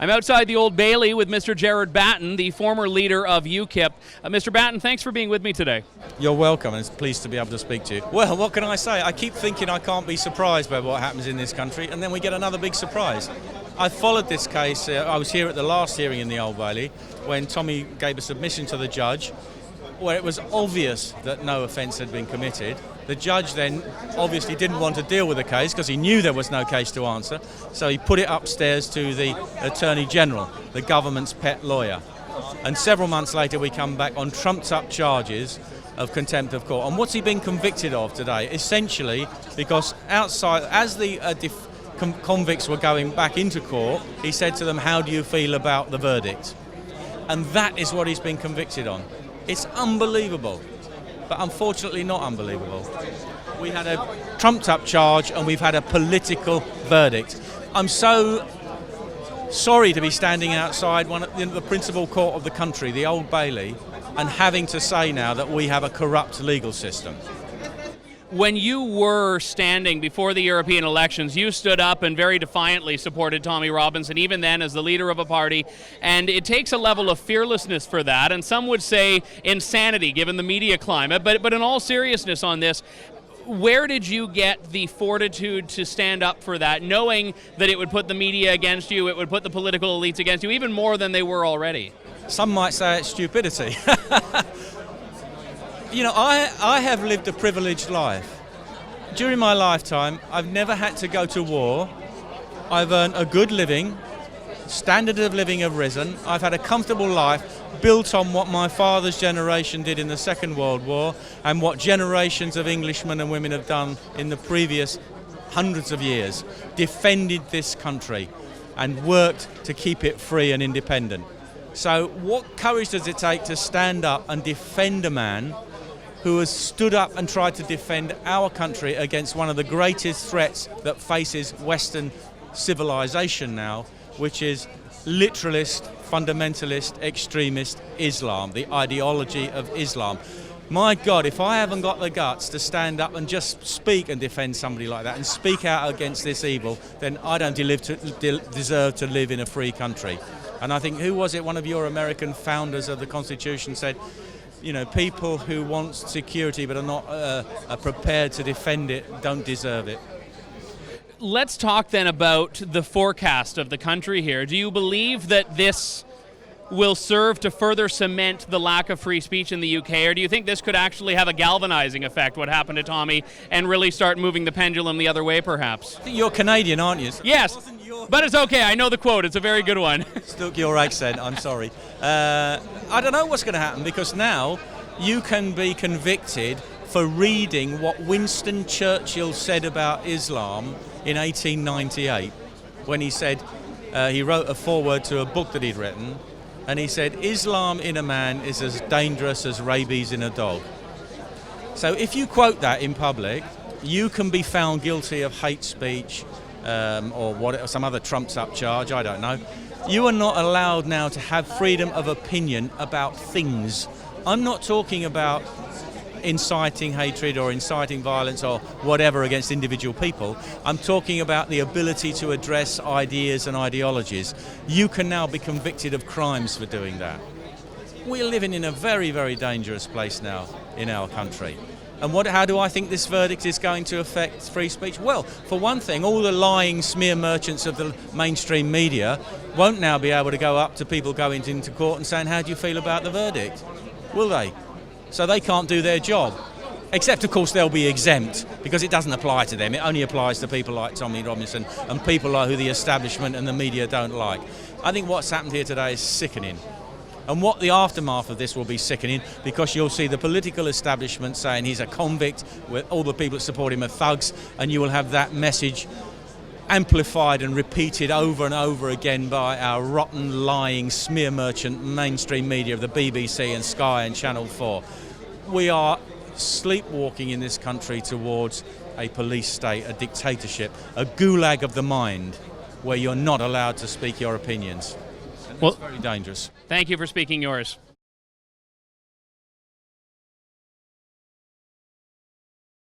I'm outside the Old Bailey with Mr. Gerard Batten, the former leader of Ukip. Mr. Batten, thanks for being with me today. You're welcome, and it's pleased to be able to speak to you. Well, what can I say? I keep thinking I can't be surprised by what happens in this country, and then we get another big surprise. I followed this case. I was here at the last hearing in the Old Bailey when Tommy gave a submission to the judge where it was obvious that no offence had been committed. The judge then obviously didn't want to deal with the case because he knew there was no case to answer, so he put it upstairs to the Attorney General, the government's pet lawyer. And several months later we come back on trumped-up charges of contempt of court. And what's he been convicted of today? Essentially, because outside, as the convicts were going back into court, he said to them, "How do you feel about the verdict?" And that is what he's been convicted on. It's unbelievable, but unfortunately not unbelievable. We had a trumped-up charge and we've had a political verdict. I'm so sorry to be standing outside the principal court of the country, the Old Bailey, and having to say now that we have a corrupt legal system. When you were standing before the European elections, you stood up and very defiantly supported Tommy Robinson, even then as the leader of a party, and it takes a level of fearlessness for that, and some would say insanity given the media climate, but in all seriousness on this, where did you get the fortitude to stand up for that, knowing that it would put the media against you, it would put the political elites against you, even more than they were already? Some might say it's stupidity. You know, I have lived a privileged life. During my lifetime, I've never had to go to war. I've earned a good living. Standards of living have risen. I've had a comfortable life built on what my father's generation did in the Second World War and what generations of Englishmen and women have done in the previous hundreds of years. Defended this country and worked to keep it free and independent. So what courage does it take to stand up and defend a man who has stood up and tried to defend our country against one of the greatest threats that faces Western civilization now, which is literalist, fundamentalist, extremist Islam, the ideology of Islam. My God, if I haven't got the guts to stand up and just speak and defend somebody like that and speak out against this evil, then I don't deserve to live in a free country. And I think, who was it, one of your American founders of the Constitution said, you know, people who want security but are not prepared to defend it don't deserve it. Let's talk then about the forecast of the country here. Do you believe that this will serve to further cement the lack of free speech in the UK, or do you think this could actually have a galvanizing effect, what happened to Tommy, and really start moving the pendulum the other way, perhaps? I think you're Canadian, aren't you? Yes, but it's okay. I know the quote. It's a very good one. Stuck your accent. I'm sorry. I don't know what's going to happen, because now you can be convicted for reading what Winston Churchill said about Islam in 1898, when he said, he wrote a foreword to a book that he'd written, and he said, "Islam in a man is as dangerous as rabies in a dog." So if you quote that in public, you can be found guilty of hate speech or some other trumped-up charge, I don't know. You are not allowed now to have freedom of opinion about things. I'm not talking about inciting hatred or inciting violence or whatever against individual people. I'm talking about the ability to address ideas and ideologies. You can now be convicted of crimes for doing that. We're living in a very, very dangerous place now in our country. And how do I think this verdict is going to affect free speech? Well, for one thing, all the lying smear merchants of the mainstream media won't now be able to go up to people going into court and saying, "How do you feel about the verdict?" Will they? So they can't do their job. Except, of course, they'll be exempt, because it doesn't apply to them. It only applies to people like Tommy Robinson and people who the establishment and the media don't like. I think what's happened here today is sickening. And what the aftermath of this will be sickening, because you'll see the political establishment saying he's a convict, with all the people that support him are thugs, and you will have that message amplified and repeated over and over again by our rotten, lying, smear merchant mainstream media of the BBC and Sky and Channel 4. We are sleepwalking in this country towards a police state, a dictatorship, a gulag of the mind, where you're not allowed to speak your opinions. And that's very dangerous. Thank you for speaking yours.